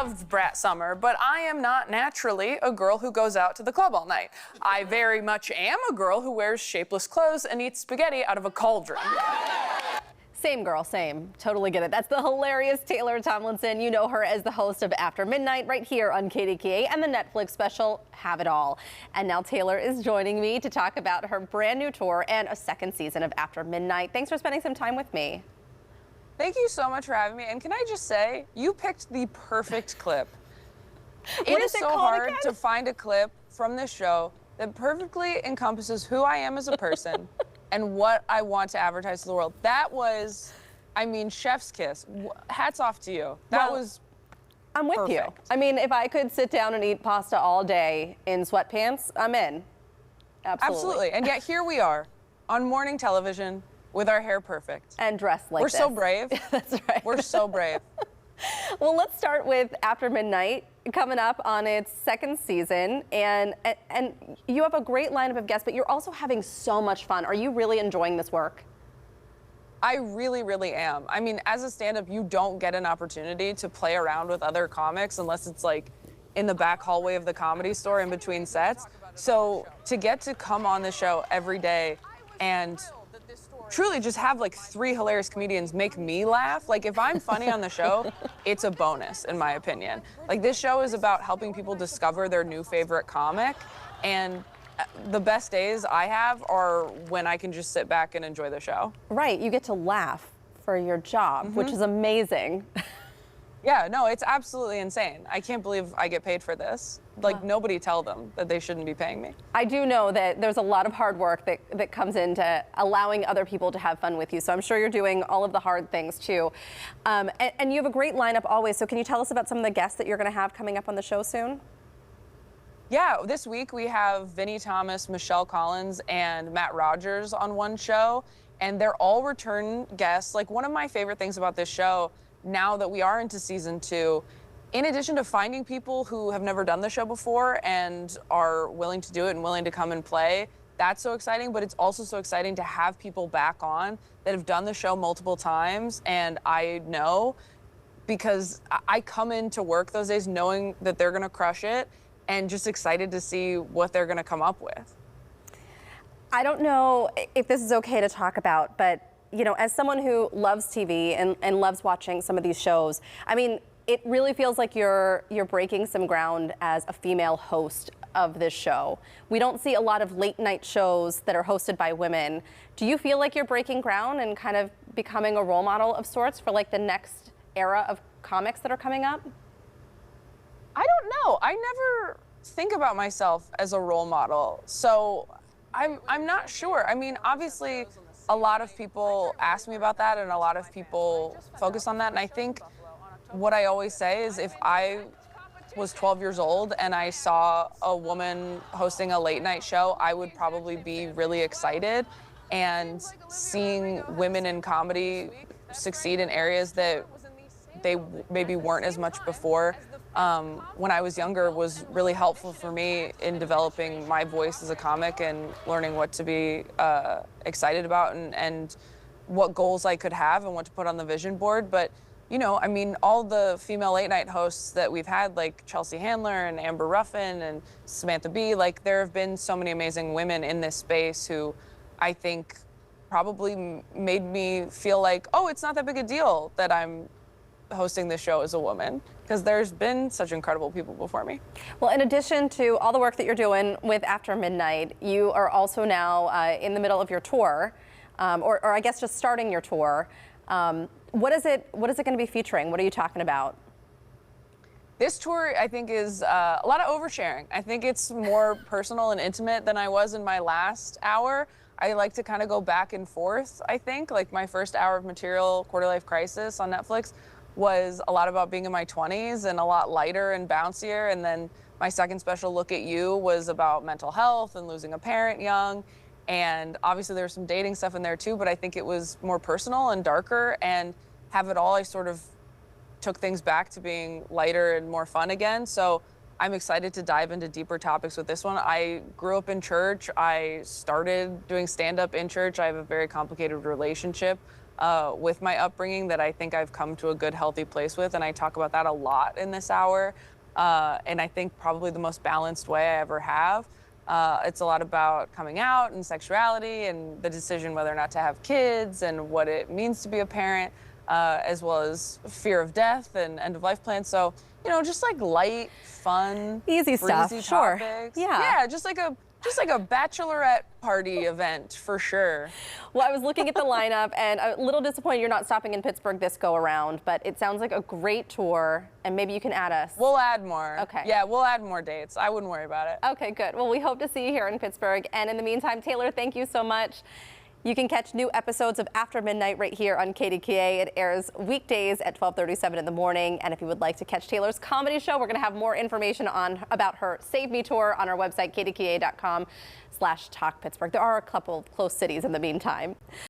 loved Brat Summer, but I am not naturally a girl who goes out to the club all night. I very much am a girl who wears shapeless clothes and eats spaghetti out of a cauldron. Same girl, same. Totally get it. That's the hilarious Taylor Tomlinson. You know her as the host of After Midnight right here on KDKA and the Netflix special Have It All. And now Taylor is joining me to talk about her brand new tour and a second season of After Midnight. Thanks for spending some time with me. Thank you so much for having me. And can I just say, you picked the perfect clip. What is so hard to find a clip from this show that perfectly encompasses who I am as a person and what I want to advertise to the world. That was, I mean, chef's kiss. Hats off to you. That was I'm with perfect. you. I mean, if I could sit down and eat pasta all day in sweatpants, I'm in. Absolutely. And yet here we are on morning television with our hair perfect. And dressed like this. We're so brave. That's right. We're so brave. Well, let's start with After Midnight, coming up on its second season, and you have a great lineup of guests, but you're also having so much fun. Are you really enjoying this work? I really, really am. I mean, as a stand-up, you don't get an opportunity to play around with other comics unless it's like in the back hallway of the Comedy Store in between sets. So to get to come on the show every day and truly just have like 3 hilarious comedians make me laugh. Like if I'm funny on the show, it's a bonus in my opinion. Like this show is about helping people discover their new favorite comic, and the best days I have are when I can just sit back and enjoy the show. Right, you get to laugh for your job, which is amazing. Yeah, no, it's absolutely insane. I can't believe I get paid for this. Like, nobody tell them that they shouldn't be paying me. I do know that there's a lot of hard work that comes into allowing other people to have fun with you. So I'm sure you're doing all of the hard things too. And you have a great lineup always. So can you tell us about some of the guests that you're going to have coming up on the show soon? Yeah, this week we have Vinnie Thomas, Michelle Collins, and Matt Rogers on one show. And they're all return guests. Like, one of my favorite things about this show, now that we are into season 2, in addition to finding people who have never done the show before and are willing to do it and willing to come and play, that's so exciting, but it's also so exciting to have people back on that have done the show multiple times, and I know because I come into work those days knowing that they're gonna crush it and just excited to see what they're gonna come up with. I don't know if this is okay to talk about, but you know, as someone who loves TV and loves watching some of these shows, I mean, it really feels like you're breaking some ground as a female host of this show. We don't see a lot of late night shows that are hosted by women. Do you feel like you're breaking ground and kind of becoming a role model of sorts for like the next era of comics that are coming up? I don't know. I never think about myself as a role model, so I'm not sure. I mean, obviously, a lot of people ask me about that and a lot of people focus on that, and I think what I always say is if I was 12 years old and I saw a woman hosting a late night show, I would probably be really excited. And seeing women in comedy succeed in areas that they maybe weren't as much before when I was younger was really helpful for me in developing my voice as a comic and learning what to be excited about and what goals I could have and what to put on the vision board. But you know, I mean, all the female late night hosts that we've had, like Chelsea Handler and Amber Ruffin and Samantha Bee, like there have been so many amazing women in this space who I think probably made me feel like, oh, it's not that big a deal that I'm hosting this show as a woman, because there's been such incredible people before me. Well, in addition to all the work that you're doing with After Midnight, you are also now in the middle of your tour, or I guess just starting your tour. What is it going to be featuring? What are you talking about? This tour, I think, is a lot of oversharing. I think it's more personal and intimate than I was in my last hour. I like to kind of go back and forth, I think. Like my first hour of material, Quarter Life Crisis on Netflix, was a lot about being in my 20s and a lot lighter and bouncier. And then my second special, Look at You, was about mental health and losing a parent young. And obviously there was some dating stuff in there too, but I think it was more personal and darker. And Have It All, I sort of took things back to being lighter and more fun again. So I'm excited to dive into deeper topics with this one. I grew up in church. I started doing stand-up in church. I have a very complicated relationship with my upbringing that I think I've come to a good, healthy place with. And I talk about that a lot in this hour. And I think probably the most balanced way I ever have. It's a lot about coming out and sexuality and the decision whether or not to have kids and what it means to be a parent, as well as fear of death and end of life plans. So, just like light, fun, easy stuff. breezy Sure. topics. Yeah. Yeah, just like a bachelorette party event for sure. Well, I was looking at the lineup and a little disappointed you're not stopping in Pittsburgh this go around, but it sounds like a great tour, and maybe you can add us. We'll add more. Okay. Yeah, we'll add more dates. I wouldn't worry about it. Okay, good. Well, we hope to see you here in Pittsburgh. And in the meantime, Taylor, thank you so much. You can catch new episodes of After Midnight right here on KDKA. It airs weekdays at 12:37 in the morning. And if you would like to catch Taylor's comedy show, we're going to have more information about her Save Me tour on our website, kdka.com/talkpittsburgh. There are a couple close cities in the meantime.